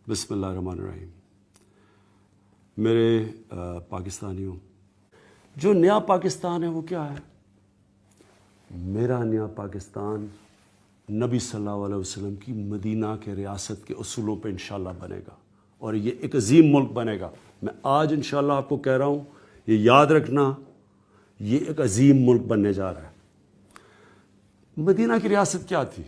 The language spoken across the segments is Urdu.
بسم اللہ الرحمن الرحیم۔ میرے پاکستانیوں، جو نیا پاکستان ہے وہ کیا ہے؟ میرا نیا پاکستان نبی صلی اللہ علیہ وسلم کی مدینہ کے ریاست کے اصولوں پہ انشاءاللہ بنے گا، اور یہ ایک عظیم ملک بنے گا۔ میں آج انشاءاللہ آپ کو کہہ رہا ہوں، یہ یاد رکھنا، یہ ایک عظیم ملک بننے جا رہا ہے۔ مدینہ کی ریاست کیا تھی؟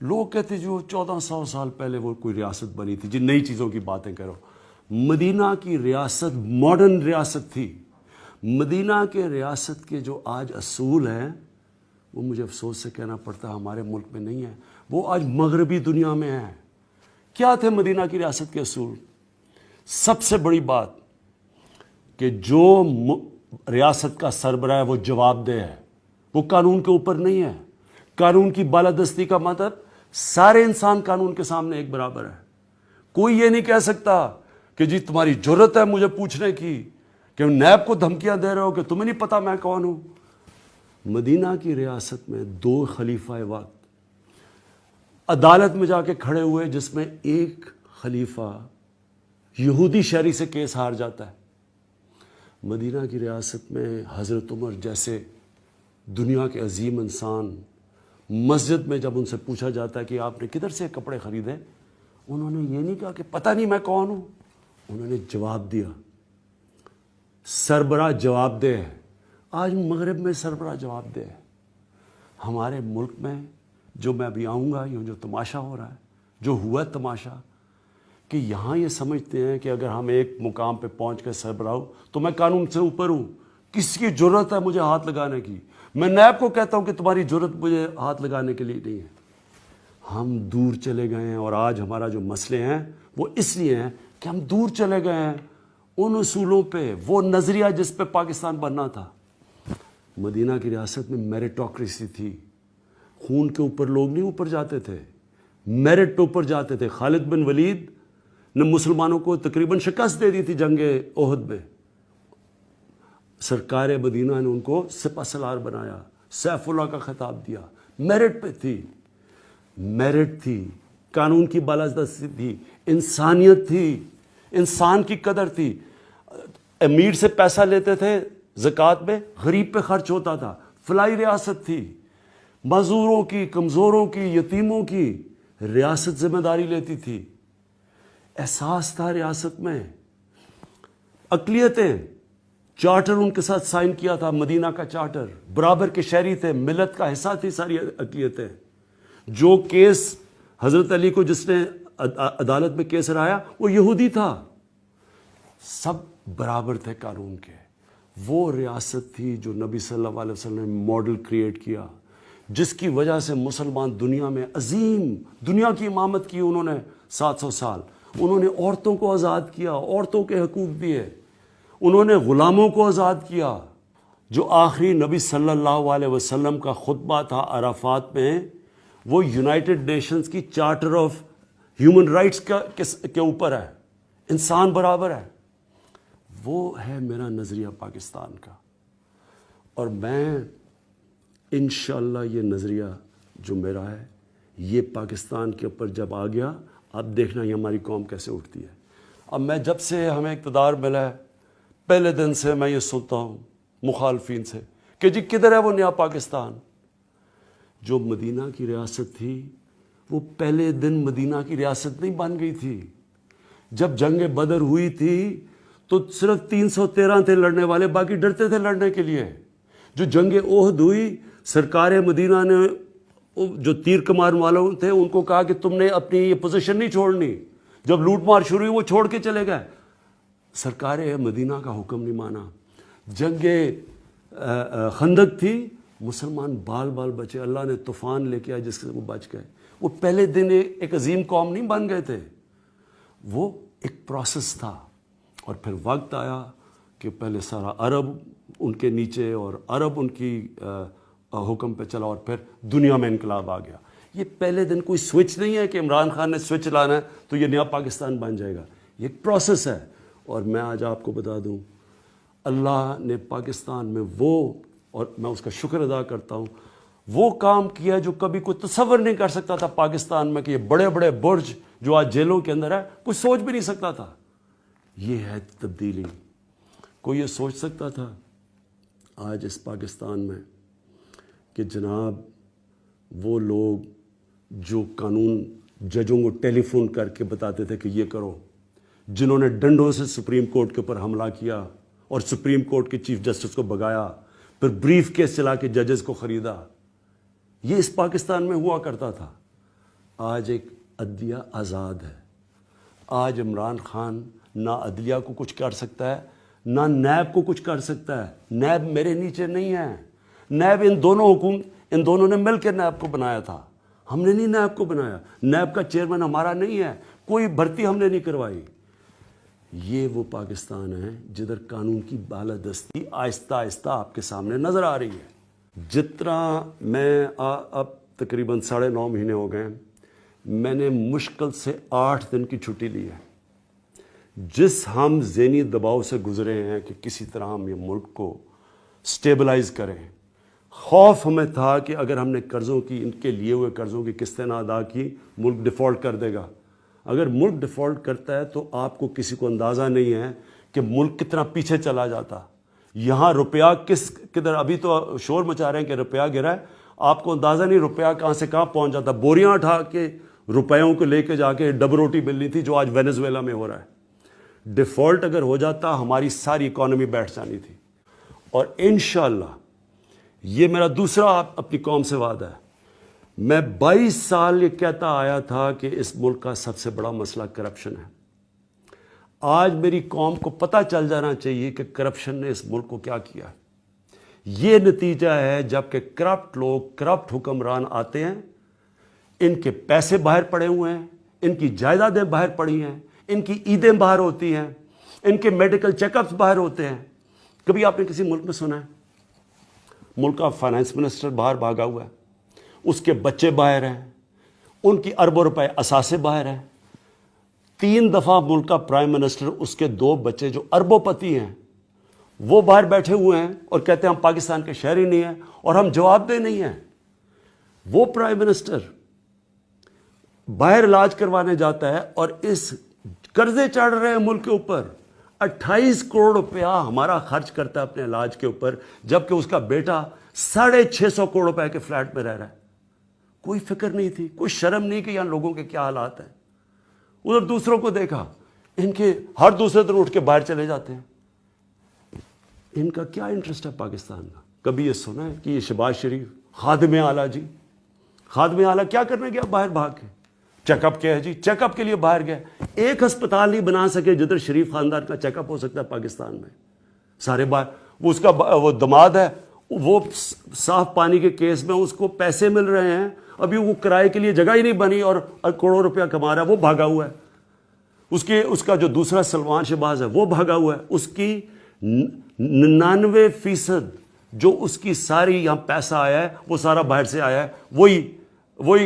لوگ کہتے جو 1400 سال پہلے وہ کوئی ریاست بنی تھی، جن نئی چیزوں کی باتیں کرو۔ مدینہ کی ریاست ماڈرن ریاست تھی۔ مدینہ کے ریاست کے جو آج اصول ہیں وہ مجھے افسوس سے کہنا پڑتا ہے ہمارے ملک میں نہیں ہیں، وہ آج مغربی دنیا میں ہیں۔ کیا تھے مدینہ کی ریاست کے اصول؟ سب سے بڑی بات کہ جو ریاست کا سربراہ ہے وہ جواب دہ ہے، وہ قانون کے اوپر نہیں ہے۔ قانون کی بالادستی کا مطلب سارے انسان قانون کے سامنے ایک برابر ہے۔ کوئی یہ نہیں کہہ سکتا کہ جی تمہاری جرت ہے مجھے پوچھنے کی کہ نیب کو دھمکیاں دے رہے ہو کہ تمہیں نہیں پتا میں کون ہوں۔ مدینہ کی ریاست میں 2 خلیفہ وقت عدالت میں جا کے کھڑے ہوئے، جس میں ایک خلیفہ یہودی شہری سے کیس ہار جاتا ہے۔ مدینہ کی ریاست میں حضرت عمر جیسے دنیا کے عظیم انسان مسجد میں جب ان سے پوچھا جاتا ہے کہ آپ نے کدھر سے کپڑے خریدے، انہوں نے یہ نہیں کہا کہ پتہ نہیں میں کون ہوں، انہوں نے جواب دیا۔ سربراہ جواب دہ ہے۔ آج مغرب میں سربراہ جواب دہ ہے۔ ہمارے ملک میں جو میں ابھی آؤں گا، یہ جو تماشا ہو رہا ہے، جو ہوا ہے تماشا، کہ یہاں یہ سمجھتے ہیں کہ اگر ہم ایک مقام پہ پہنچ کے سربراہ ہوں تو میں قانون سے اوپر ہوں، کس کی جرت ہے مجھے ہاتھ لگانے کی؟ میں نیب کو کہتا ہوں کہ تمہاری جرت مجھے ہاتھ لگانے کے لیے نہیں ہے۔ ہم دور چلے گئے ہیں، اور آج ہمارا جو مسئلے ہیں وہ اس لیے ہیں کہ ہم دور چلے گئے ہیں ان اصولوں پہ، وہ نظریہ جس پہ پاکستان بننا تھا۔ مدینہ کی ریاست میں میرٹوکریسی تھی۔ خون کے اوپر لوگ نہیں اوپر جاتے تھے، میرٹ پہ اوپر جاتے تھے۔ خالد بن ولید نے مسلمانوں کو تقریباً شکست دے دی تھی جنگ احد میں۔ سرکار مدینہ نے ان کو سپہ سالار بنایا، سیف اللہ کا خطاب دیا۔ میرٹ پہ تھی، میرٹ تھی، قانون کی بالادستی تھی، انسانیت تھی، انسان کی قدر تھی۔ امیر سے پیسہ لیتے تھے زکوٰۃ میں، غریب پہ خرچ ہوتا تھا۔ فلاحی ریاست تھی، معذوروں کی، کمزوروں کی، یتیموں کی ریاست ذمہ داری لیتی تھی۔ احساس تھا ریاست میں۔ اقلیتیں، چارٹر ان کے ساتھ سائن کیا تھا، مدینہ کا چارٹر، برابر کے شہری تھے، ملت کا حصہ تھی ساری اقلیتیں۔ جو کیس حضرت علی کو جس نے عدالت میں کیس ہرایا وہ یہودی تھا، سب برابر تھے قانون کے۔ وہ ریاست تھی جو نبی صلی اللہ علیہ وسلم نے ماڈل کریٹ کیا، جس کی وجہ سے مسلمان دنیا میں عظیم دنیا کی امامت کی انہوں نے 700 سال۔ انہوں نے عورتوں کو آزاد کیا، عورتوں کے حقوق دیے، انہوں نے غلاموں کو آزاد کیا۔ جو آخری نبی صلی اللہ علیہ وسلم کا خطبہ تھا عرفات میں، وہ یونائٹڈ نیشنز کی چارٹر آف ہیومن رائٹس کے اوپر ہے، انسان برابر ہے۔ وہ ہے میرا نظریہ پاکستان کا، اور میں انشاءاللہ یہ نظریہ جو میرا ہے، یہ پاکستان کے اوپر جب آ گیا، اب دیکھنا یہ ہماری قوم کیسے اٹھتی ہے۔ اب میں جب سے ہمیں اقتدار ملا ہے، پہلے دن سے میں یہ سنتا ہوں مخالفین سے کہ جی کدھر ہے وہ نیا پاکستان؟ جو مدینہ کی ریاست تھی وہ پہلے دن مدینہ کی ریاست نہیں بن گئی تھی۔ جب جنگ بدر ہوئی تھی تو صرف 313 تھے لڑنے والے، باقی ڈرتے تھے لڑنے کے لیے۔ جو جنگ احد ہوئی، سرکار مدینہ نے جو تیر کمان والوں تھے ان کو کہا کہ تم نے اپنی یہ پوزیشن نہیں چھوڑنی۔ جب لوٹ مار شروع ہوئی وہ چھوڑ کے چلے گئے، سرکار مدینہ کا حکم نہیں مانا۔ جنگ خندق تھی، مسلمان بال بال بچے، اللہ نے طوفان لے کے آیا جس سے وہ بچ گئے۔ وہ پہلے دن ایک عظیم قوم نہیں بن گئے تھے، وہ ایک پروسیس تھا۔ اور پھر وقت آیا کہ پہلے سارا عرب ان کے نیچے اور عرب ان کی حکم پہ چلا، اور پھر دنیا میں انقلاب آ گیا۔ یہ پہلے دن کوئی سوئچ نہیں ہے کہ عمران خان نے سوئچ لانا ہے تو یہ نیا پاکستان بن جائے گا، یہ ایک پروسیس ہے۔ اور میں آج آپ کو بتا دوں، اللہ نے پاکستان میں اور میں اس کا شکر ادا کرتا ہوں، وہ کام کیا جو کبھی کوئی تصور نہیں کر سکتا تھا پاکستان میں، کہ یہ بڑے بڑے برج جو آج جیلوں کے اندر ہے، کوئی سوچ بھی نہیں سکتا تھا. یہ ہے تبدیلی. کوئی یہ سوچ سکتا تھا آج اس پاکستان میں کہ جناب وہ لوگ جو قانون ججوں کو ٹیلی فون کر کے بتاتے تھے کہ یہ کرو، جنہوں نے ڈنڈوں سے سپریم کورٹ کے اوپر حملہ کیا اور سپریم کورٹ کے چیف جسٹس کو بگایا، پھر بریف کیس چلا کے ججز کو خریدا، یہ اس پاکستان میں ہوا کرتا تھا. آج ایک عدلیہ آزاد ہے. آج عمران خان نہ عدلیہ کو کچھ کر سکتا ہے نہ نیب کو کچھ کر سکتا ہے. نیب میرے نیچے نہیں ہے. نیب ان دونوں نے مل کے نیب کو بنایا تھا. ہم نے نہیں نیب کو بنایا. نیب کا چیئرمین ہمارا نہیں ہے. کوئی بھرتی ہم نے نہیں کروائی. یہ وہ پاکستان ہے جدھر قانون کی بالادستی آہستہ آہستہ آپ کے سامنے نظر آ رہی ہے. جتنا میں اب تقریباً 9.5 مہینے ہو گئے، میں نے مشکل سے 8 دن کی چھٹی لی ہے. جس ہم ذہنی دباؤ سے گزرے ہیں کہ کسی طرح ہم یہ ملک کو سٹیبلائز کریں، خوف ہمیں تھا کہ اگر ہم نے قرضوں کی، ان کے لیے ہوئے قرضوں کی قسطیں نہ ادا کی، ملک ڈیفالٹ کر دے گا. اگر ملک ڈیفالٹ کرتا ہے تو آپ کو کسی کو اندازہ نہیں ہے کہ ملک کتنا پیچھے چلا جاتا. یہاں روپیہ کدھر، ابھی تو شور مچا رہے ہیں کہ روپیہ گرا ہے، آپ کو اندازہ نہیں روپیہ کہاں سے کہاں پہنچ جاتا. بوریاں اٹھا کے روپیوں کو لے کے جا کے ڈب روٹی ملنی تھی، جو آج وینزویلا میں ہو رہا ہے. ڈیفالٹ اگر ہو جاتا ہماری ساری اکانومی بیٹھ جانی تھی. اور انشاءاللہ یہ میرا دوسرا اپنی قوم سے وعدہ ہے. میں 22 سال یہ کہتا آیا تھا کہ اس ملک کا سب سے بڑا مسئلہ کرپشن ہے. آج میری قوم کو پتہ چل جانا چاہیے کہ کرپشن نے اس ملک کو کیا کیا. یہ نتیجہ ہے جب کہ کرپٹ لوگ، کرپٹ حکمران آتے ہیں، ان کے پیسے باہر پڑے ہوئے ہیں، ان کی جائیدادیں باہر پڑی ہیں، ان کی عیدیں باہر ہوتی ہیں، ان کے میڈیکل چیک اپس باہر ہوتے ہیں. کبھی آپ نے کسی ملک میں سنا ہے ملک کا فائنانس منسٹر باہر بھاگا ہوا ہے، اس کے بچے باہر ہیں، ان کی اربوں روپے اثاثے باہر ہیں. 3 دفعہ ملک کا پرائم منسٹر، اس کے 2 بچے جو اربوں پتی ہیں، وہ باہر بیٹھے ہوئے ہیں اور کہتے ہیں ہم پاکستان کے شہری نہیں ہیں اور ہم جواب دہ نہیں ہیں. وہ پرائم منسٹر باہر علاج کروانے جاتا ہے اور اس قرضے چڑھ رہے ہیں ملک کے اوپر. 28 کروڑ روپیہ ہمارا خرچ کرتا ہے اپنے علاج کے اوپر، جبکہ اس کا بیٹا 650 کروڑ روپے کے فلیٹ میں رہ رہا ہے. کوئی فکر نہیں تھی، کوئی شرم نہیں کہ یہاں لوگوں کے کیا حالات ہیں. ادھر دوسروں کو دیکھا، ان کے ہر دوسرے دن اٹھ کے باہر چلے جاتے ہیں. ان کا کیا انٹرسٹ ہے پاکستان کا؟ کبھی یہ سنا ہے کہ یہ شہباز شریف خادم اعلیٰ، جی خادم اعلیٰ کیا کرنے گیا باہر بھاگ کے؟ چیک اپ کیا ہے جی؟ چیک اپ کے لیے باہر گیا. ایک ہسپتال نہیں بنا سکے جدھر شریف خاندان کا چیک اپ ہو سکتا ہے پاکستان میں. سارے باہر. وہ دماد ہے، وہ صاف پانی کے کیس میں اس کو پیسے مل رہے ہیں، ابھی وہ کرائے کے لیے جگہ ہی نہیں بنی اور کروڑوں روپیہ کما رہا ہے، وہ بھاگا ہوا ہے. اس کا جو دوسرا سلمان شہباز ہے وہ بھاگا ہوا ہے. اس کی 99% جو اس کی ساری یہاں پیسہ آیا ہے وہ سارا باہر سے آیا ہے. وہی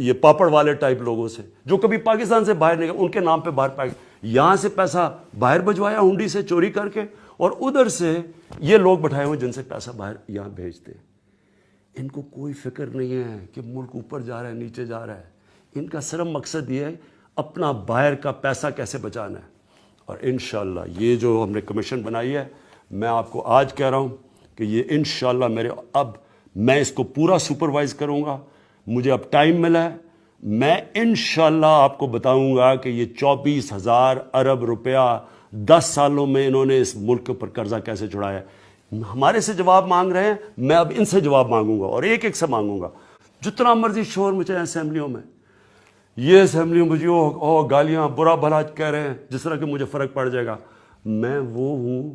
یہ پاپڑ والے ٹائپ لوگوں سے جو کبھی پاکستان سے باہر نہیں گئے، ان کے نام پہ باہر پائے. یہاں سے پیسہ باہر بھجوایا ہنڈی سے چوری کر کے، اور ادھر سے یہ لوگ بٹھائے ہوئے جن سے پیسہ باہر یہاں بھیجتے. ان کو کوئی فکر نہیں ہے کہ ملک اوپر جا رہا ہے نیچے جا رہا ہے. ان کا صرف مقصد یہ ہے اپنا باہر کا پیسہ کیسے بچانا ہے. اور انشاءاللہ یہ جو ہم نے کمیشن بنائی ہے، میں آپ کو آج کہہ رہا ہوں کہ یہ انشاءاللہ اب میں اس کو پورا سپروائز کروں گا. مجھے اب ٹائم ملا ہے، میں انشاءاللہ آپ کو بتاؤں گا کہ یہ 24,000 ارب روپیہ 10 سالوں میں انہوں نے اس ملک پر قرضہ کیسے چھڑایا ہے. ہمارے سے جواب مانگ رہے ہیں، میں اب ان سے جواب مانگوں گا اور ایک سے مانگوں گا. جتنا مرضی شور مچائے اسمبلیوں میں، یہ اسمبلیوں میں جو گالیاں برا بھلا کہہ رہے ہیں جس طرح کہ مجھے فرق پڑ جائے گا. میں وہ ہوں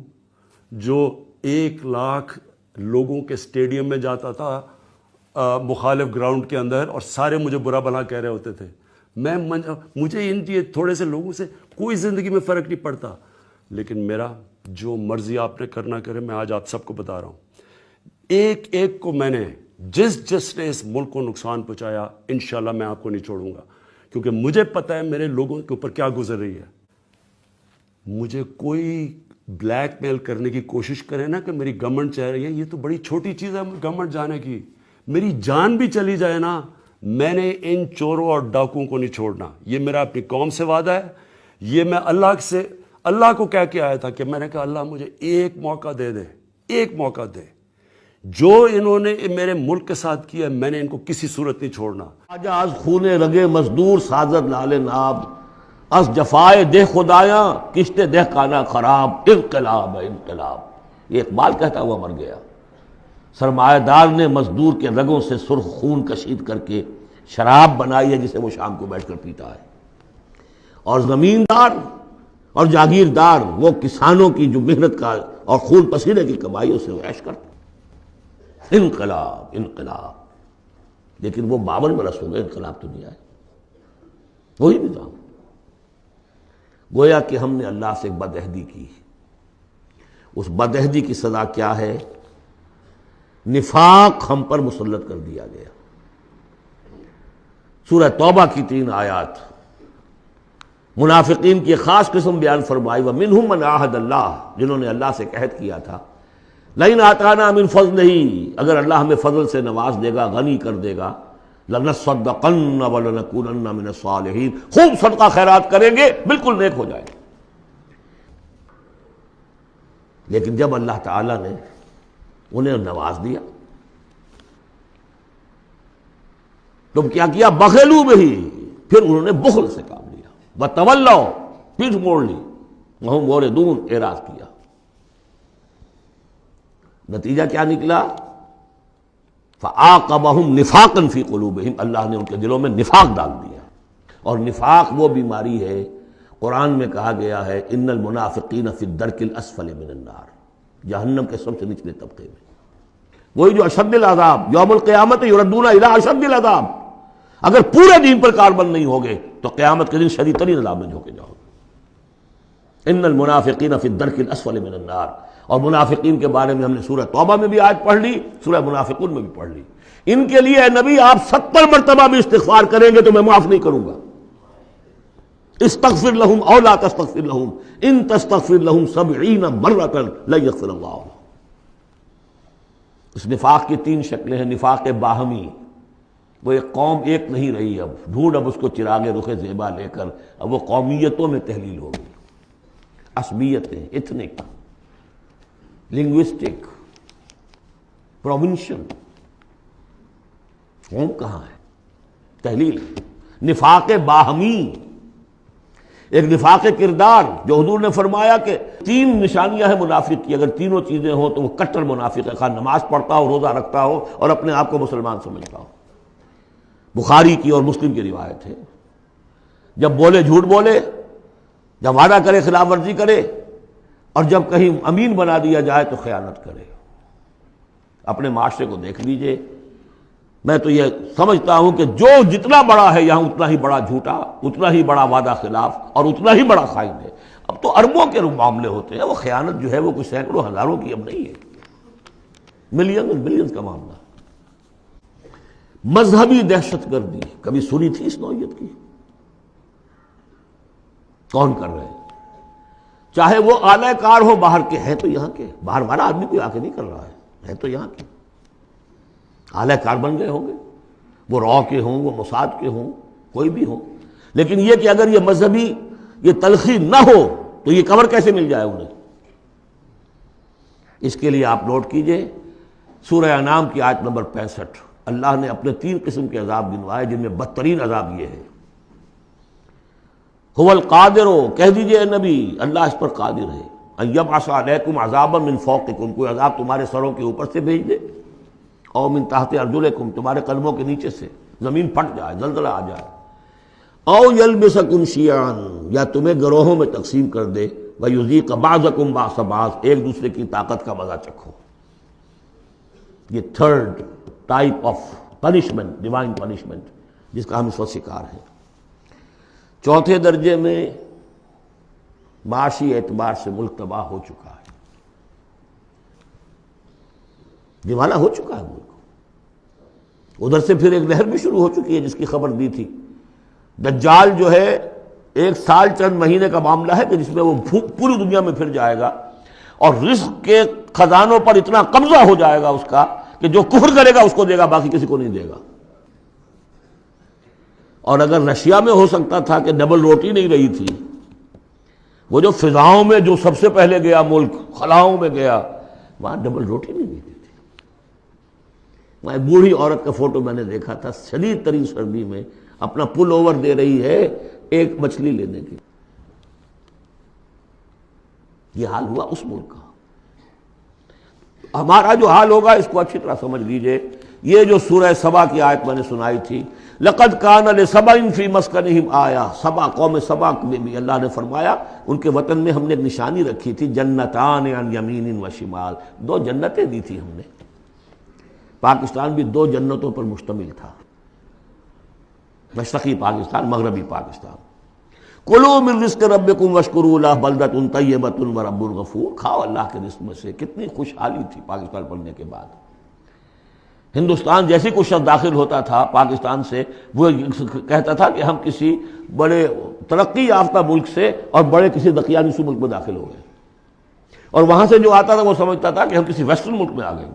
جو 1 لاکھ لوگوں کے سٹیڈیم میں جاتا تھا مخالف گراؤنڈ کے اندر، اور سارے مجھے برا بھلا کہہ رہے ہوتے تھے. مجھے ان تھوڑے سے لوگوں سے کوئی زندگی میں فرق نہیں پڑتا. لیکن میرا جو مرضی آپ نے کرنا کرے، میں آج آپ سب کو بتا رہا ہوں. ایک کو میں نے جس نے اس ملک کو نقصان پہنچایا، انشاءاللہ میں آپ کو نہیں چھوڑوں گا، کیونکہ مجھے پتہ ہے میرے لوگوں کے اوپر کیا گزر رہی ہے. مجھے کوئی بلیک میل کرنے کی کوشش کرے نا کہ میری گورنمنٹ چاہ رہی ہے، یہ تو بڑی چھوٹی چیز ہے گورنمنٹ جانے کی. میری جان بھی چلی جائے نا، میں نے ان چوروں اور ڈاکوؤں کو نہیں چھوڑنا، یہ میرا اپنی قوم سے وعدہ ہے، یہ میں اللہ کو کہہ کے آیا تھا کہ میں نے کہا اللہ مجھے ایک موقع دے دے، ایک موقع دے، جو انہوں نے میرے ملک کے ساتھ کیا میں نے ان کو کسی صورت نہیں چھوڑنا۔ آج از خونے رگے مزدور سازد لال ناب، از جفائے دہ خدایاں کشتے دہ کانا خراب، انقلاب ہے انقلاب۔ یہ اقبال کہتا ہوا مر گیا۔ سرمایہ دار نے مزدور کے رگوں سے سرخ خون کشید کر کے شراب بنائی ہے جسے وہ شام کو بیٹھ کر پیتا ہے، اور زمیندار اور جاگیردار وہ کسانوں کی جو محنت کا اور خون پسینے کی کمائی اسے عیش کرتے۔ انقلاب انقلاب، لیکن وہ 52 برس ہو گئے انقلاب تو نہیں آئے، وہی نظام۔ گویا کہ ہم نے اللہ سے ایک بدعہدی کی، اس بدعہدی کی سزا کیا ہے؟ نفاق ہم پر مسلط کر دیا گیا۔ سورہ توبہ کی 3 آیات منافقین کی ایک خاص قسم بیان فرمائی، وَمِنْهُمْ مَنْ عَاهَدَ اللَّهُ، جنہوں نے اللہ سے عہد کیا تھا، لَئِنْ آتَانَا مِنْ فَضْلِهِ، اگر اللہ ہمیں فضل سے نواز دے گا، غنی کر دے گا، لَنَصَّدَّقَنَّ وَلَنَكُونَنَّ مِنَ الصَّالِحِينَ، خوب صدقہ خیرات کریں گے، بالکل نیک ہو جائیں گے۔ لیکن جب اللہ تعالیٰ نے انہیں نواز دیا تو کیا کیا؟ بخلوا بہ، پھر انہوں نے بخل سے کام لیا، وتولوا، پیٹھ موڑ لی، وہم موردون، اعراض کیا۔ نتیجہ کیا نکلا؟ فعاقبہم نفاقا فی قلوبہم، اللہ نے ان کے دلوں میں نفاق ڈال دیا۔ اور نفاق وہ بیماری ہے، قرآن میں کہا گیا ہے ان المنافقین فی الدرک الاسفل من النار، جہنم کے سب سے نچلے طبقے میں، وہی جو اشد العذاب، یوم القیامت یردون الی اشد العذاب، اگر پورے دین پر کاربند نہیں ہوگے تو قیامت کے دن شدید ترین عذاب میں جھونکے جاؤ گے۔ ان المنافقین فی الدرک الاسفل من النار، اور منافقین کے بارے میں ہم نے سورہ توبہ میں بھی آیت پڑھ لی، سورہ منافقون میں بھی پڑھ لی۔ ان کے لیے اے نبی آپ 70 مرتبہ بھی استغفار کریں گے تو میں معاف نہیں کروں گا۔ استغفر لهم او لا تستغفر لهم ان تستغفر لهم 70 مرة لن يغفر اللہ لهم۔ اس نفاق کی 3 شکلیں ہیں۔ نفاق باہمی، وہ ایک قوم ایک نہیں رہی، اب ڈھونڈ اب اس کو چراغ رخ زیبا لے کر اب وہ قومیتوں میں تحلیل ہو گئی، عصبیتیں، ایتھنک، لنگوسٹک، پروونشل، قوم کہاں ہے، تحلیل۔ نفاق باہمی، ایک نفاق کردار، جو حضور نے فرمایا کہ 3 نشانیاں ہیں منافق کی، اگر تینوں چیزیں ہوں تو وہ کٹر منافق ہے، خواہ نماز پڑھتا ہو، روزہ رکھتا ہو اور اپنے آپ کو مسلمان سمجھتا ہو۔ بخاری کی اور مسلم کی روایت ہے، جب بولے جھوٹ بولے، جب وعدہ کرے خلاف ورزی کرے، اور جب کہیں امین بنا دیا جائے تو خیانت کرے۔ اپنے معاشرے کو دیکھ لیجئے، میں تو یہ سمجھتا ہوں کہ جو جتنا بڑا ہے یہاں اتنا ہی بڑا جھوٹا، اتنا ہی بڑا وعدہ خلاف اور اتنا ہی بڑا خائن ہے۔ اب تو اربوں کے معاملے ہوتے ہیں، وہ خیانت جو ہے وہ کچھ سینکڑوں ہزاروں کی اب نہیں ہے، ملین اور بلینز کا معاملہ۔ مذہبی دہشت گردی کبھی سنی تھی اس نوعیت کی؟ کون کر رہے ہیں؟ چاہے وہ اعلی کار ہو باہر کے، ہیں تو یہاں کے، باہر والا آدمی کوئی آ کے نہیں کر رہا ہے تو یہاں کے اعلی کار بن گئے ہوں گے، وہ را کے ہوں، وہ موساد کے ہوں، کوئی بھی ہوں۔ لیکن یہ کہ اگر یہ مذہبی یہ تلخی نہ ہو تو یہ کور کیسے مل جائے انہیں؟ اس کے لیے آپ نوٹ کیجئے سورہ انعام کی آیت نمبر 65، اللہ نے اپنے 3 قسم کے عذاب گنوائے، جن میں بدترین عذاب یہ ہے۔ هو القادر، کہہ دیجئے نبی اللہ اس پر قادر ہے، ان یبعث علیکم عذابا من فوقکم، کوئی عذاب تمہارے سروں کے اوپر سے بھیج دے، او من تحت ارجلکم، تمہارے قدموں کے نیچے سے زمین پھٹ جائے، زلزلہ آ جائے، او یلبسکم شیعا، یا تمہیں گروہوں میں تقسیم کر دے، ویذیق بعضکم بعض بعض، ایک دوسرے کی طاقت کا مزہ چکھو۔ یہ 3rd type of punishment, divine punishment, جس کا ہم اس وقت شکار ہیں۔ 4تھے درجے میں معاشی اعتبار سے ملک تباہ ہو چکا ہے، دیوانہ ہو چکا ہے ملک۔ ادھر سے پھر ایک لہر بھی شروع ہو چکی ہے جس کی خبر دی تھی، دجال جو ہے 1 سال چند مہینے کا معاملہ ہے کہ جس میں وہ پوری دنیا میں پھر جائے گا، اور رزق کے خزانوں پر اتنا قبضہ ہو جائے گا اس کا کہ جو کفر کرے گا اس کو دے گا، باقی کسی کو نہیں دے گا۔ اور اگر رشیا میں ہو سکتا تھا کہ ڈبل روٹی نہیں رہی تھی، وہ جو فضاؤں میں جو سب سے پہلے گیا ملک، خلاؤں میں گیا، وہاں ڈبل روٹی نہیں ملتی تھی۔ وہاں ایک بوڑھی عورت کا فوٹو میں نے دیکھا تھا، شدید ترین سردی میں اپنا پل اوور دے رہی ہے ایک مچھلی لینے کی۔ یہ حال ہوا اس ملک کا۔ ہمارا جو حال ہوگا اس کو اچھی طرح سمجھ لیجئے۔ یہ جو سورہ سبا کی آیت میں نے سنائی تھی، لَقَدْ كَانَ لِسَبَإٍ فِي مَسْكَنِهِمْ آیَةٌ، سبا قوم سبا میں بھی اللہ نے فرمایا ان کے وطن میں ہم نے ایک نشانی رکھی تھی، جنتان عن یمین و شمال، دو جنتیں دی تھی ہم نے۔ پاکستان بھی دو جنتوں پر مشتمل تھا، مشرقی پاکستان، مغربی پاکستان۔ کلوا من رزق ربکم واشکروا لہ بلدۃ طیبۃ ورب غفور، کھاؤ اللہ کے رزق میں سے۔ کتنی خوشحالی تھی پاکستان بننے کے بعد۔ ہندوستان جیسی کوئی شخص داخل ہوتا تھا پاکستان سے، وہ کہتا تھا کہ ہم کسی بڑے ترقی یافتہ ملک سے اور بڑے کسی دقیانوسی ملک میں داخل ہو گئے، اور وہاں سے جو آتا تھا وہ سمجھتا تھا کہ ہم کسی ویسٹرن ملک میں آ گئے۔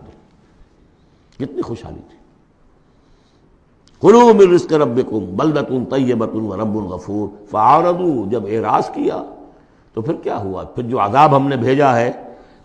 کتنی خوشحالی تھی۔ کلوا من رزق ربکم بلدۃ طیبۃ ورب غفور، فاعرضوا، جب اعراض کیا تو پھر کیا ہوا؟ پھر جو عذاب ہم نے بھیجا ہے،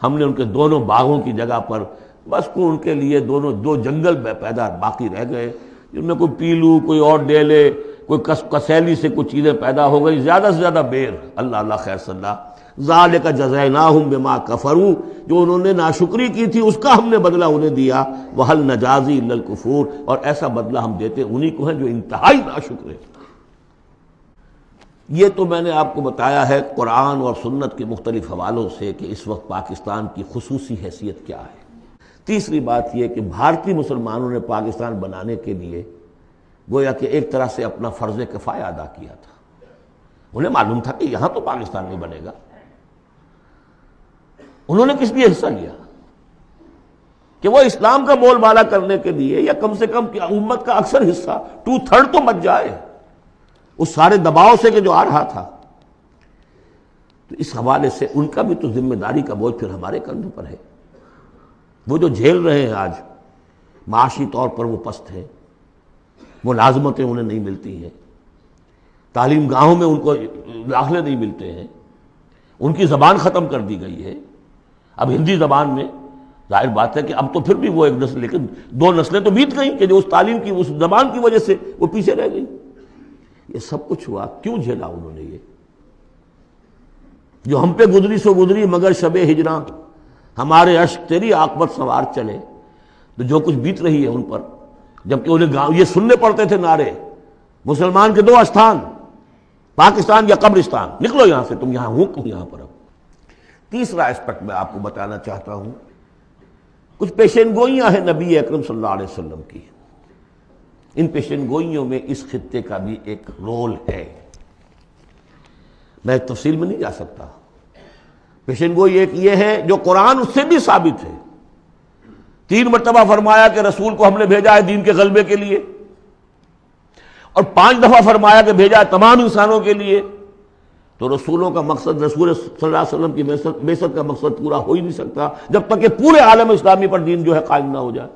ہم نے ان کے دونوں باغوں کی جگہ پر بس کو ان کے لیے دو جنگل پیدا باقی رہ گئے، جن میں کوئی پیلو، کوئی اور ڈیلے، کوئی کسیلی سے کچھ چیزیں پیدا ہو گئی، زیادہ سے زیادہ بیر۔ اللہ اللہ خیر صلی اللہ۔ ذالک جزیناہم بما کفروا، جو انہوں نے ناشکری کی تھی اس کا ہم نے بدلہ انہیں دیا۔ وہل نجازی الا الکفور، اور ایسا بدلہ ہم دیتے انہی کو ہیں جو انتہائی ناشکر ہیں۔ یہ تو میں نے آپ کو بتایا ہے قرآن اور سنت کے مختلف حوالوں سے کہ اس وقت پاکستان کی خصوصی حیثیت کیا ہے۔ تیسری بات یہ کہ بھارتی مسلمانوں نے پاکستان بنانے کے لیے گویا کہ ایک طرح سے اپنا فرض کفایہ ادا کیا تھا۔ انہیں معلوم تھا کہ یہاں تو پاکستان نہیں بنے گا۔ انہوں نے کس لیے حصہ لیا؟ کہ وہ اسلام کا بول بالا کرنے کے لیے، یا کم سے کم امت کا اکثر حصہ 2/3 تو بچ جائے اس سارے دباؤ سے کہ جو آ رہا تھا۔ تو اس حوالے سے ان کا بھی تو ذمہ داری کا بوجھ پھر ہمارے کندھوں پر ہے۔ وہ جو جھیل رہے ہیں آج، معاشی طور پر وہ پست ہیں، ملازمتیں انہیں نہیں ملتی ہیں، تعلیم گاہوں میں ان کو داخلے نہیں ملتے ہیں، ان کی زبان ختم کر دی گئی ہے۔ اب ہندی زبان میں ظاہر بات ہے کہ اب تو پھر بھی وہ ایک نسل، لیکن 2 نسلیں تو بیت گئیں کہ جو اس تعلیم کی، اس زبان کی وجہ سے وہ پیچھے رہ گئی۔ یہ سب کچھ ہوا، کیوں جھیلا انہوں نے؟ یہ جو ہم پہ گزری سو گزری مگر شب ہجراں، ہمارے اشک تیری عاقبت سوار چلے۔ تو جو کچھ بیت رہی ہے ان پر، جبکہ انہیں گاؤں یہ سننے پڑتے تھے نعرے، مسلمان کے 2 استھان، پاکستان یا قبرستان، نکلو یہاں سے، تم یہاں ہو یہاں پر۔ اب تیسرا اسپیکٹ میں آپ کو بتانا چاہتا ہوں، کچھ پیشین گوئیاں ہیں نبی اکرم صلی اللہ علیہ وسلم کی۔ ان پیشین گوئیوں میں اس خطے کا بھی ایک رول ہے، میں تفصیل میں نہیں جا سکتا۔ پیشین گوئی ایک یہ ہے جو قرآن اس سے بھی ثابت ہے، 3 مرتبہ فرمایا کہ رسول کو ہم نے بھیجا ہے دین کے غلبے کے لیے، اور 5 دفعہ فرمایا کہ بھیجا ہے تمام انسانوں کے لیے۔ تو رسولوں کا مقصد، رسول صلی اللہ علیہ وسلم کی بعثت کا مقصد پورا ہو ہی نہیں سکتا جب تک کہ پورے عالم اسلامی پر دین جو ہے قائم نہ ہو جائے۔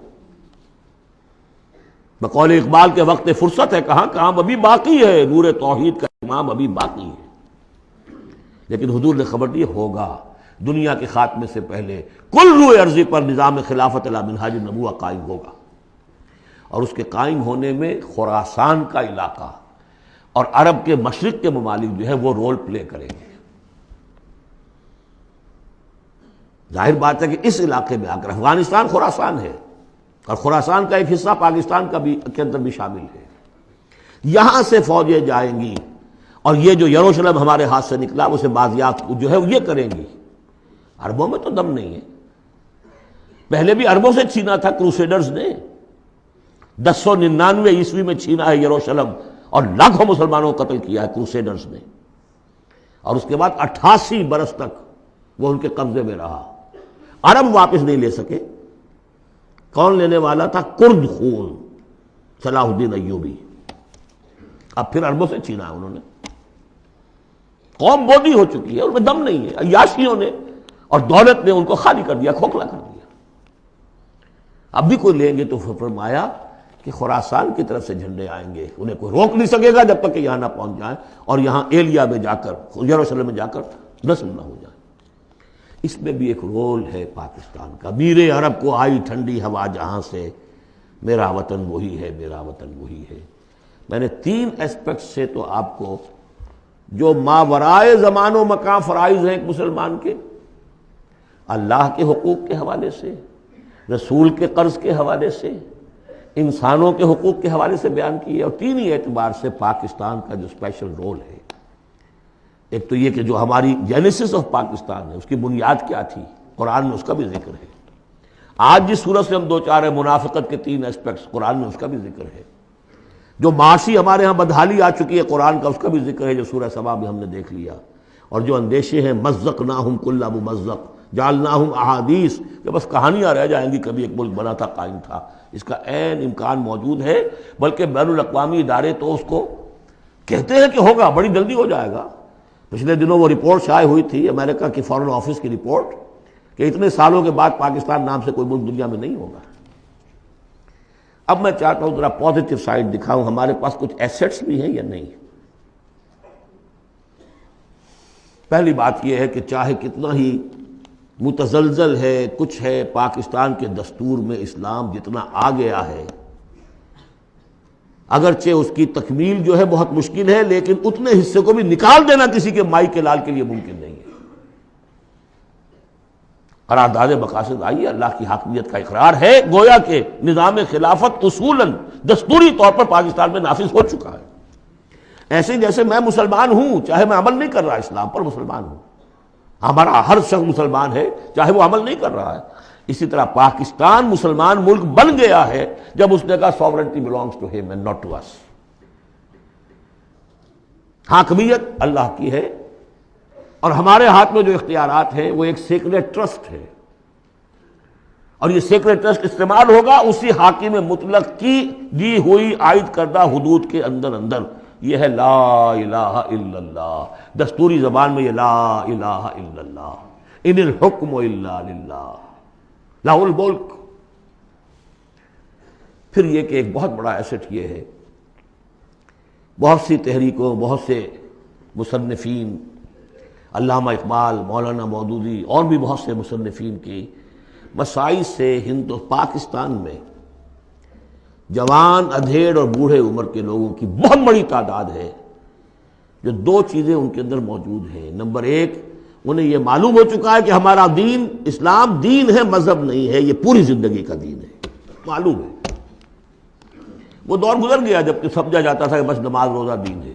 بقول اقبال کے وقت فرصت ہے کہاں، کام ابھی باقی ہے، نور توحید کا امام ابھی باقی ہے۔ لیکن حضور نے خبر دی ہوگا، دنیا کے خاتمے سے پہلے کل روئے ارضی پر نظام خلافت علی منہاج النبوہ قائم ہوگا، اور اس کے قائم ہونے میں خراسان کا علاقہ اور عرب کے مشرق کے ممالک جو ہے وہ رول پلے کریں گے۔ ظاہر بات ہے کہ اس علاقے میں آ کر افغانستان خراسان ہے، اور خراسان کا ایک حصہ پاکستان کا بھی کے اندر بھی شامل ہے۔ یہاں سے فوجیں جائیں گی، اور یہ جو یروشلم ہمارے ہاتھ سے نکلا اسے بازیافت جو ہے یہ کریں گی۔ عربوں میں تو دم نہیں ہے، پہلے بھی عربوں سے چھینا تھا کروسیڈرز نے، 1099 عیسوی میں چھینا ہے یروشلم، اور لاکھوں مسلمانوں کو قتل کیا ہے کروسیڈرز نے، اور اس کے بعد 88 برس تک وہ ان کے قبضے میں رہا۔ عرب واپس نہیں لے سکے، کون لینے والا تھا؟ کرد خون، صلاح الدین ایوبی۔ اب پھر عربوں سے چھینا ہے انہوں نے، قوم بودی ہو چکی ہے، ان میں دم نہیں ہے، عیاشیوں نے اور دولت نے ان کو خالی کر دیا، کھوکھلا کر دیا۔ اب بھی کوئی لیں گے تو فرمایا کہ خراسان کی طرف سے جھنڈے آئیں گے، انہیں کوئی روک نہیں سکے گا جب تک کہ یہاں نہ پہنچ جائیں اور یہاں ایلیا میں جا کر، یروشلم میں جا کر نصب نہ ہو جائیں۔ اس میں بھی ایک رول ہے پاکستان کا۔ میرے عرب کو آئی ٹھنڈی ہوا جہاں سے، میرا وطن وہی ہے، میرا وطن وہی ہے۔ میں نے 3 اسپیکٹ سے تو آپ کو جو ماورائے زمان و مکان فرائض ہیں ایک مسلمان کے، اللہ کے حقوق کے حوالے سے، رسول کے قرض کے حوالے سے، انسانوں کے حقوق کے حوالے سے بیان کیے، اور 3 ہی اعتبار سے پاکستان کا جو اسپیشل رول ہے۔ ایک تو یہ کہ جو ہماری جینیسس آف پاکستان ہے، اس کی بنیاد کیا تھی، قرآن میں اس کا بھی ذکر ہے۔ آج جس صورت سے ہم دو چار ہیں، منافقت کے 3 اسپیکٹس، قرآن میں اس کا بھی ذکر ہے۔ جو معاشی ہمارے ہاں بدحالی آ چکی ہے قرآن کا، اس کا بھی ذکر ہے جو سورہ سبا میں ہم نے دیکھ لیا۔ اور جو اندیشے ہیں مزقناہم کل ممزق جعلناہم احادیث، کہ بس کہانیاں رہ جائیں گی، کبھی ایک ملک بنا تھا، قائم تھا، اس کا عین امکان موجود ہے، بلکہ بین الاقوامی ادارے تو اس کو کہتے ہیں کہ ہوگا، بڑی جلدی ہو جائے گا۔ پچھلے دنوں وہ رپورٹ شائع ہوئی تھی امریکہ کی فارن آفس کی رپورٹ کہ اتنے سالوں کے بعد پاکستان نام سے کوئی ملک دنیا میں نہیں ہوگا۔ اب میں چاہتا ہوں ذرا پازیٹیو سائڈ دکھاؤں، ہمارے پاس کچھ ایسٹس بھی ہیں یا نہیں۔ پہلی بات یہ ہے کہ چاہے کتنا ہی متزلزل ہے، کچھ ہے، پاکستان کے دستور میں اسلام جتنا آ گیا ہے، اگرچہ اس کی تکمیل جو ہے بہت مشکل ہے، لیکن اتنے حصے کو بھی نکال دینا کسی کے مائی کے لال کے لیے ممکن نہیں ہے۔ قرارداد مقاصد آئی ہے، اللہ کی حاکمیت کا اقرار ہے، گویا کہ نظام خلافت اصولاً دستوری طور پر پاکستان میں نافذ ہو چکا ہے۔ ایسے جیسے میں مسلمان ہوں، چاہے میں عمل نہیں کر رہا اسلام پر، مسلمان ہوں، ہمارا ہر شخص مسلمان ہے چاہے وہ عمل نہیں کر رہا ہے، اسی طرح پاکستان مسلمان ملک بن گیا ہے جب اس نے کہا sovereignty belongs to him and not to us۔ حاکمیت اللہ کی ہے، اور ہمارے ہاتھ میں جو اختیارات ہیں وہ ایک سیکریٹ ٹرسٹ ہے، اور یہ سیکریٹ ٹرسٹ استعمال ہوگا اسی حاکم مطلق کی دی ہوئی عائد کردہ حدود کے اندر۔ یہ ہے لا الہ الا اللہ، دستوری زبان میں یہ لا الہ الا اللہ، ان الحکم الا للہ لہ الملک۔ پھر یہ کہ ایک بہت بڑا ایسٹ یہ ہے، بہت سی تحریکوں، بہت سے مصنفین، علامہ اقبال، مولانا مودودی اور بھی بہت سے مصنفین کی مسائل سے پاکستان میں جوان، ادھیڑ اور بوڑھے عمر کے لوگوں کی بہت بڑی تعداد ہے جو 2 چیزیں ان کے اندر موجود ہیں۔ نمبر 1، انہیں یہ معلوم ہو چکا ہے کہ ہمارا دین اسلام دین ہے، مذہب نہیں ہے، یہ پوری زندگی کا دین ہے، معلوم ہے۔ وہ دور گزر گیا جب کہ سمجھا جاتا تھا کہ بس نماز روزہ دین ہے،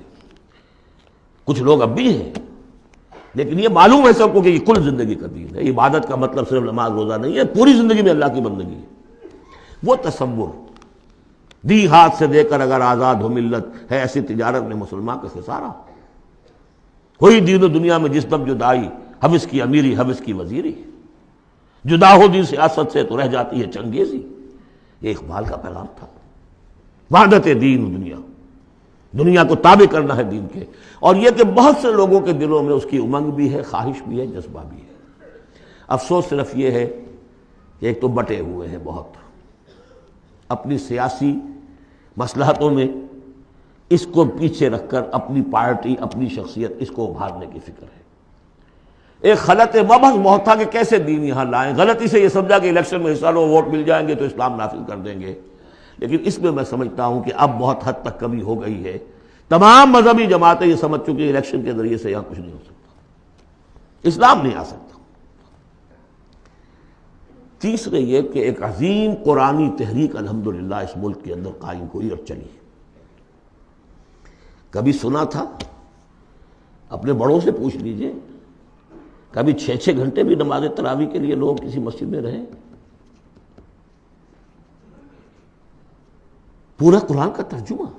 کچھ لوگ اب بھی ہیں، لیکن یہ معلوم ہے سب کو کہ یہ کل زندگی کا دین ہے۔ عبادت کا مطلب صرف نماز روزہ نہیں ہے، پوری زندگی میں اللہ کی بندگی ہے۔ وہ تصور دی ہاتھ سے دے کر اگر آزاد ہو ملت ہے، ایسی تجارت میں مسلمان کا خسارہ۔ ہوئی دین و دنیا میں جس دم جدائی، حبس کی امیری حبس کی وزیری، جدا ہو دین سیاست سے تو رہ جاتی ہے چنگیزی۔ یہ اقبال کا پیغام تھا، وحدت دین و دنیا، دنیا کو تابع کرنا ہے دین کے۔ اور یہ کہ بہت سے لوگوں کے دلوں میں اس کی امنگ بھی ہے، خواہش بھی ہے، جذبہ بھی ہے۔ افسوس صرف یہ ہے کہ ایک تو بٹے ہوئے ہیں بہت، اپنی سیاسی مصلحتوں میں اس کو پیچھے رکھ کر اپنی پارٹی، اپنی شخصیت، اس کو ابھارنے کی فکر ہے۔ ایک خلط مبحث بہت تھا کہ کیسے دین یہاں لائیں، غلطی سے یہ سمجھا کہ الیکشن میں حصہ لو، ووٹ مل جائیں گے تو اسلام نافذ کر دیں گے، لیکن اس میں سمجھتا ہوں کہ اب بہت حد تک کمی ہو گئی ہے۔ تمام مذہبی جماعتیں یہ سمجھ چکی ہیں الیکشن کے ذریعے سے یہاں کچھ نہیں ہو سکتا، اسلام نہیں آ سکتا۔ تیسرے یہ کہ ایک عظیم قرآنی تحریک الحمدللہ اس ملک کے اندر قائم ہوئی اور چلی۔ کبھی سنا تھا؟ اپنے بڑوں سے پوچھ لیجئے، کبھی 6 گھنٹے بھی نماز تراویح کے لیے لوگ کسی مسجد میں رہے؟ پورا قرآن کا ترجمہ،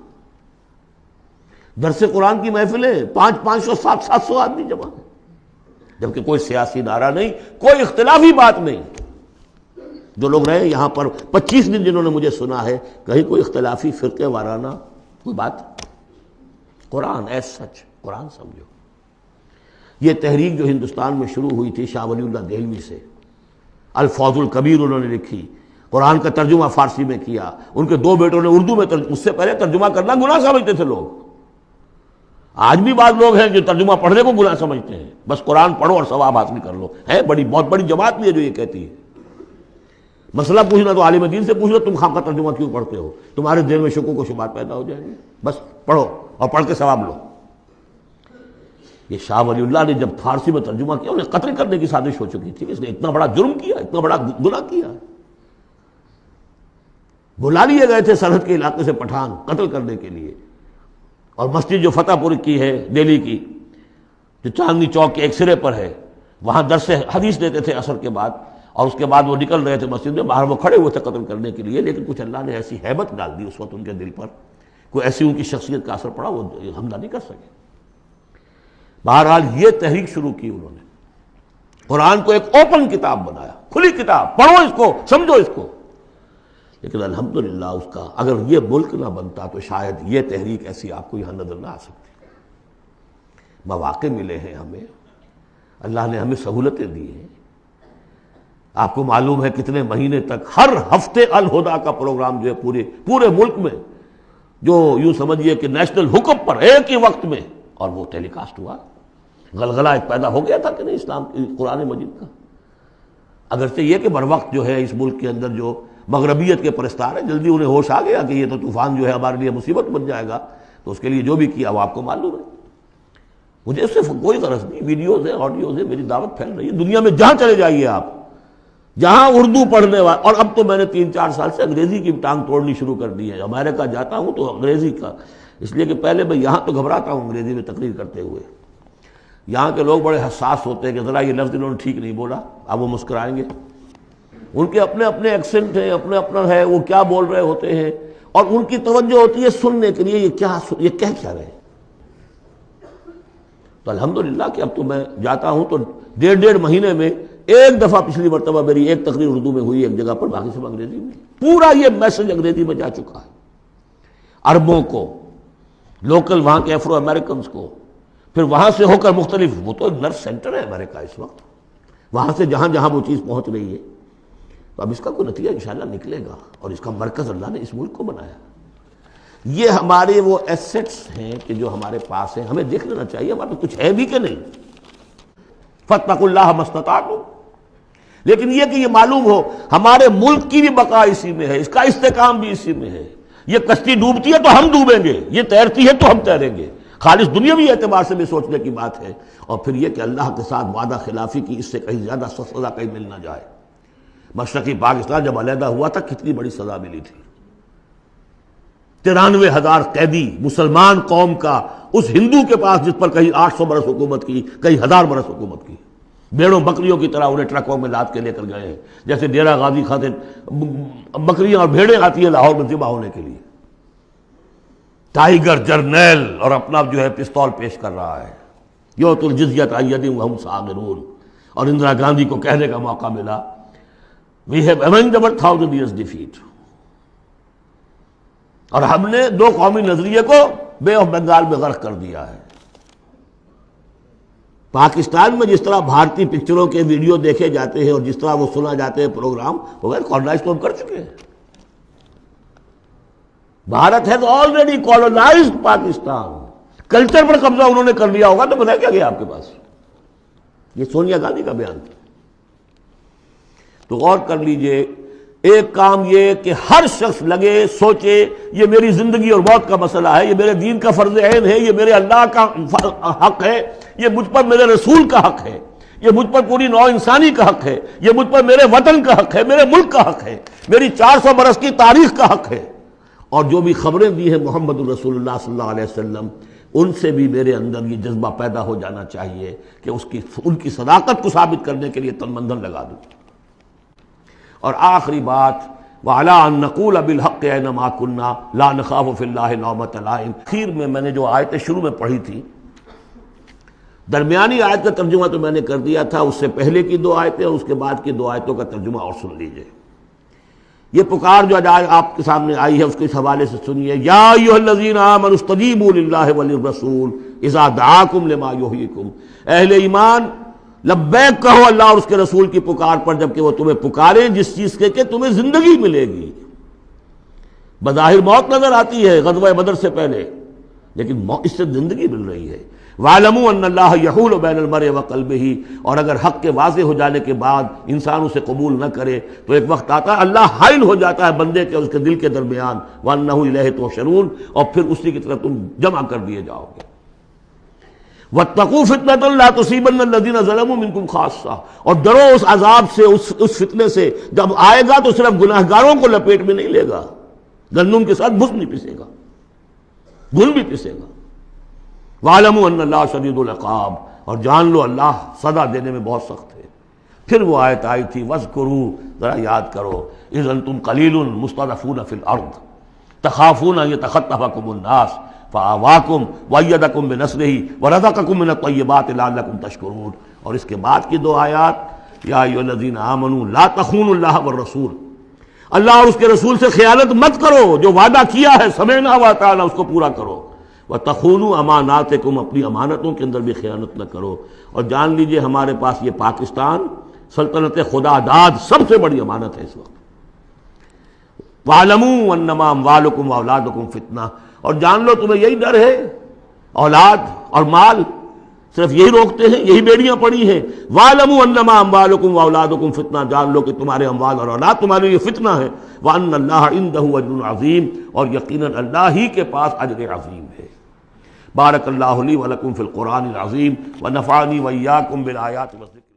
درس قرآن کی محفلیں، 500 700 آدمی جمع، جبکہ کوئی سیاسی نعرہ نہیں، کوئی اختلافی بات نہیں۔ جو لوگ رہے یہاں پر 25 دن جنہوں نے مجھے سنا ہے، کہیں کوئی اختلافی فرقے وارانہ کوئی بات؟ قرآن ایز سچ، قرآن سمجھو۔ یہ تحریک جو ہندوستان میں شروع ہوئی تھی شاہ ولی اللہ دہلوی سے، الفاظ الکبیر انہوں نے لکھی، قرآن کا ترجمہ فارسی میں کیا، ان کے 2 بیٹوں نے اردو میں اس سے پہلے ترجمہ کرنا گناہ سمجھتے تھے لوگ. آج بھی بعض لوگ ہیں جو ترجمہ پڑھنے کو گناہ سمجھتے ہیں، بس قرآن پڑھو اور ثواب حاصل کر لو. ہے بہت بڑی جماعت بھی ہے جو یہ کہتی ہے. مسئلہ پوچھنا تو عالم دین سے پوچھ لو، تم خام کا ترجمہ کیوں پڑھتے ہو؟ تمہارے دل میں شکوک و شبہات پیدا ہو جائیں گے. بس پڑھو اور پڑھ کے ثواب لو. یہ شاہ ولی اللہ نے جب فارسی میں ترجمہ کیا انہیں قتل کرنے کی سازش ہو چکی تھی. اس نے اتنا بڑا جرم کیا، اتنا بڑا گناہ کیا. بلا لیے گئے تھے سرحد کے علاقے سے پٹھان قتل کرنے کے لیے. اور مسجد جو فتح پور کی ہے دہلی کی، جو چاندنی چوک کے ایک سرے پر ہے، وہاں درس حدیث دیتے تھے عصر کے بعد، اور اس کے بعد وہ نکل رہے تھے مسجد میں باہر، وہ کھڑے ہوئے تھے قتل کرنے کے لیے. لیکن کچھ اللہ نے ایسی ہیبت ڈال دی اس وقت ان کے دل پر، کوئی ایسی ان کی شخصیت کا اثر پڑا، وہ حملہ نہیں کر سکے. بہرحال یہ تحریک شروع کی انہوں نے، قرآن کو ایک اوپن کتاب بنایا، کھلی کتاب، پڑھو اس کو، سمجھو اس کو. لیکن الحمدللہ اس کا اگر یہ ملک نہ بنتا تو شاید یہ تحریک ایسی آپ کو یہاں نظر نہ آ سکتی. مواقع ملے ہیں ہمیں، اللہ نے ہمیں سہولتیں دی ہیں. آپ کو معلوم ہے کتنے مہینے تک ہر ہفتے الہدا کا پروگرام جو ہے پورے ملک میں، جو یوں سمجھیے کہ نیشنل حکم پر ایک ہی وقت میں، اور وہ ٹیلی کاسٹ ہوا. غلغلہ ایک پیدا ہو گیا تھا کہ نہیں اسلام قرآن مجید کا. اگرچہ یہ کہ بر وقت جو ہے اس ملک کے اندر جو مغربیت کے پرستار ہیں، جلدی انہیں ہوش آ گیا کہ یہ تو طوفان جو ہے ہمارے لیے مصیبت بن جائے گا، تو اس کے لیے جو بھی کیا وہ آپ کو معلوم ہے. مجھے اس سے کوئی غرض نہیں، ویڈیوز ہیں، آڈیوز ہیں، میری دعوت پھیل رہی ہے. دنیا میں جہاں چلے جائیے آپ، جہاں اردو پڑھنے والے، اور اب تو میں نے 3-4 سال سے انگریزی کی ٹانگ توڑنی شروع کر دی ہے. امریکہ جاتا ہوں تو انگریزی کا، اس لیے کہ پہلے میں یہاں تو گھبراتا ہوں انگریزی میں تقریر کرتے ہوئے. یہاں کے لوگ بڑے حساس ہوتے ہیں کہ ذرا یہ لفظ انہوں نے ٹھیک نہیں بولا، اب وہ مسکرائیں گے. ان کے اپنے اپنے ایکسنٹ ہیں، اپنے اپنا ہے، وہ کیا بول رہے ہوتے ہیں، اور ان کی توجہ ہوتی ہے سننے کے لیے یہ کہہ کیا رہے. تو الحمدللہ کہ اب تو میں جاتا ہوں تو 1.5 مہینے میں ایک دفعہ، پچھلی مرتبہ میری ایک تقریر اردو میں ہوئی ایک جگہ پر، باقی سب انگریزی میں. پورا یہ میسج انگریزی میں جا چکا ہے عربوں کو، لوکل وہاں کے افرو امریکنز کو، پھر وہاں سے ہو کر مختلف، وہ تو نرس سینٹر ہے امریکہ اس وقت، وہاں سے جہاں جہاں وہ چیز پہنچ رہی ہے. تو اب اس کا کوئی نتیجہ انشاءاللہ نکلے گا، اور اس کا مرکز اللہ نے اس ملک کو بنایا. یہ ہمارے وہ ایسٹس ہیں کہ جو ہمارے پاس ہیں، ہمیں دیکھ لینا چاہیے ہمارے کچھ ہے بھی کہ نہیں. فاتقوا اللہ ما استطعتم. لیکن یہ کہ یہ معلوم ہو ہمارے ملک کی بھی بقا اسی میں ہے، اس کا استحکام بھی اسی میں ہے. یہ کشتی ڈوبتی ہے تو ہم ڈوبیں گے، یہ تیرتی ہے تو ہم تیریں گے. خالص دنیاوی اعتبار سے بھی سوچنے کی بات ہے. اور پھر یہ کہ اللہ کے ساتھ وعدہ خلافی کی اس سے کہیں زیادہ سزا کہیں مل نہ جائے. مشرقی پاکستان جب علیحدہ ہوا تھا کتنی بڑی سزا ملی تھی. 93,000 قیدی مسلمان قوم کا اس ہندو کے پاس جس پر کہیں 800 برس حکومت کی، کہیں 1000 برس حکومت کی. بیڑوں بکریوں کی طرح انہیں ٹرکوں میں لاد کے لے کر گئے ہیں، جیسے ڈیرہ غازی خاطر بکریاں اور بھیڑیں آتی ہیں لاہور میں ذبح ہونے کے لیے. ٹائیگر جرنیل اور اپنا جو ہے پستول پیش کر رہا ہے، یؤتی الجزیۃ عن ید وہم صاغرون. اور اندرا گاندھی کو کہنے کا موقع ملا، We have avenged our 1000 years defeat. اور ہم نے 2 قومی نظریے کو بے آف بنگال میں غرق کر دیا ہے. پاکستان میں جس طرح بھارتی پکچروں کے ویڈیو دیکھے جاتے ہیں اور جس طرح وہ سنا جاتے ہیں پروگرام، وہ کالونائز تو ہم کر چکے ہیں. Bharat has already colonized Pakistan. Culture پر قبضہ انہوں نے کر لیا ہوگا تو بتایا کیا گیا آپ کے پاس. یہ سونیا گاندھی کا بیان تھا. تو غور کر لیجئے، ایک کام یہ کہ ہر شخص لگے سوچے یہ میری زندگی اور موت کا مسئلہ ہے، یہ میرے دین کا فرض عین ہے، یہ میرے اللہ کا حق ہے، یہ مجھ پر میرے رسول کا حق ہے، یہ مجھ پر پوری نوع انسانی کا حق ہے، یہ مجھ پر میرے وطن کا حق ہے، میرے ملک کا حق ہے، میری 400 برس کی تاریخ کا حق ہے. اور جو بھی خبریں دی ہیں محمد الرسول اللہ صلی اللہ علیہ وسلم، ان سے بھی میرے اندر یہ جذبہ پیدا ہو جانا چاہیے کہ ان کی صداقت کو ثابت کرنے کے لیے تن من دھن لگا دوں. اور آخری بات، وَعَلَىٰ أَن نَّقُولَ بِالْحَقِّ أَيْنَمَا كُنَّا لَا نَخَافُ فِي اللَّهِ لَوْمَةَ لَائِمٍ. اخیر میں نے جو آیتیں شروع میں پڑھی تھی، درمیانی آیت کا ترجمہ تو میں نے کر دیا تھا، اس سے پہلے کی 2 آیتیں اور اس کے بعد کی 2 آیتوں کا ترجمہ اور سن لیجئے. یہ پکار جو آج آپ کے سامنے آئی ہے اس کے اس حوالے سے سنیے. یا ایھا الذین آمنوا استجیبوا للہ وللرسول اذا دعاکم لما یحییکم. اہل ایمان لبیک کہو اللہ اور اس کے رسول کی پکار پر جبکہ وہ تمہیں پکاریں جس چیز کے کہ تمہیں زندگی ملے گی. بظاہر موت نظر آتی ہے غزوہ بدر سے پہلے، لیکن اس سے زندگی مل رہی ہے. وَاعْلَمُوا أَنَّ اللَّهَ يَحُولُ بَيْنَ الْمَرْءِ وَقَلْبِهِ، اور اگر حق کے واضح ہو جانے کے بعد انسان اسے قبول نہ کرے تو ایک وقت آتا ہے اللہ حائل ہو جاتا ہے بندے کے اور اس کے دل کے درمیان. وَأَنَّهُ إِلَيْهِ تُحْشَرُونَ، اور پھر اسی کی طرف تم جمع کر دیے جاؤ گے. وَاتَّقُوا فِتْنَةً لَا تُصِيبَنَّ الَّذِينَ ظَلَمُوا مِنكُمْ خَاصَّةً، اور ڈرو اس عذاب سے، اس فتنے سے جب آئے گا تو صرف گناہگاروں کو لپیٹ میں نہیں لے گا، گندم کے ساتھ بھس نہیں پسے گا، گل بھی پسے گا. وَاعْلَمُوا أَنَّ اللَّهَ شَدِيدُ الْعِقَابِ، اور جان لو اللہ سزا دینے میں بہت سخت ہے. پھر وہ آیت آئی تھی وَاذْكُرُوا، ذرا یاد کرو، إِذْ أَنْتُمْ قَلِيلٌ مُسْتَضْعَفُونَ فِي الْأَرْضِ تَخَافُونَ أَنْ يَتَخَطَّفَكُمُ النَّاسُ فَآوَاكُمْ وَأَيَّدَكُمْ بِنَصْرِهِ وَرَزَقَكُمْ مِنَ الطَّيِّبَاتِ لَعَلَّكُمْ تَشْكُرُونَ. اور اس کے بعد کی دو آیات، یا ایھا الذین آمنوا لا تخونوا اللہ والرسول، اللہ اور اس کے رسول سے خیانت مت کرو، جو وعدہ کیا ہے سمعنا وأطعنا اس کو پورا کرو. وَتَخُونُوا أَمَانَاتِكُمْ، اپنی امانتوں کے اندر بھی خیانت نہ کرو. اور جان لیجئے ہمارے پاس یہ پاکستان سلطنت خدا داد سب سے بڑی امانت ہے اس وقت. وَاعْلَمُوا أَنَّمَا أَمْوَالُكُمْ وَأَوْلَادُكُمْ فِتْنَةٌ، اور جان لو تمہیں یہی ڈر ہے، اولاد اور مال صرف یہی روکتے ہیں، یہی بیڑیاں پڑی ہیں. وَاعْلَمُوا أَنَّمَا أَمْوَالُكُمْ وَأَوْلَادُكُمْ فِتْنَةٌ، جان لو کہ تمہارے اموال اور اولاد تمہارے لیے فتنہ ہے. وَأَنَّ اللَّهَ عِندَهُ أَجْرٌ عَظِيمٌ، اور یقیناً اللہ ہی کے پاس اجر عظیم ہے. بارک اللہ لی ولکم فی القرآن العظیم ونفعنی وإیاکم بالآیات والذکر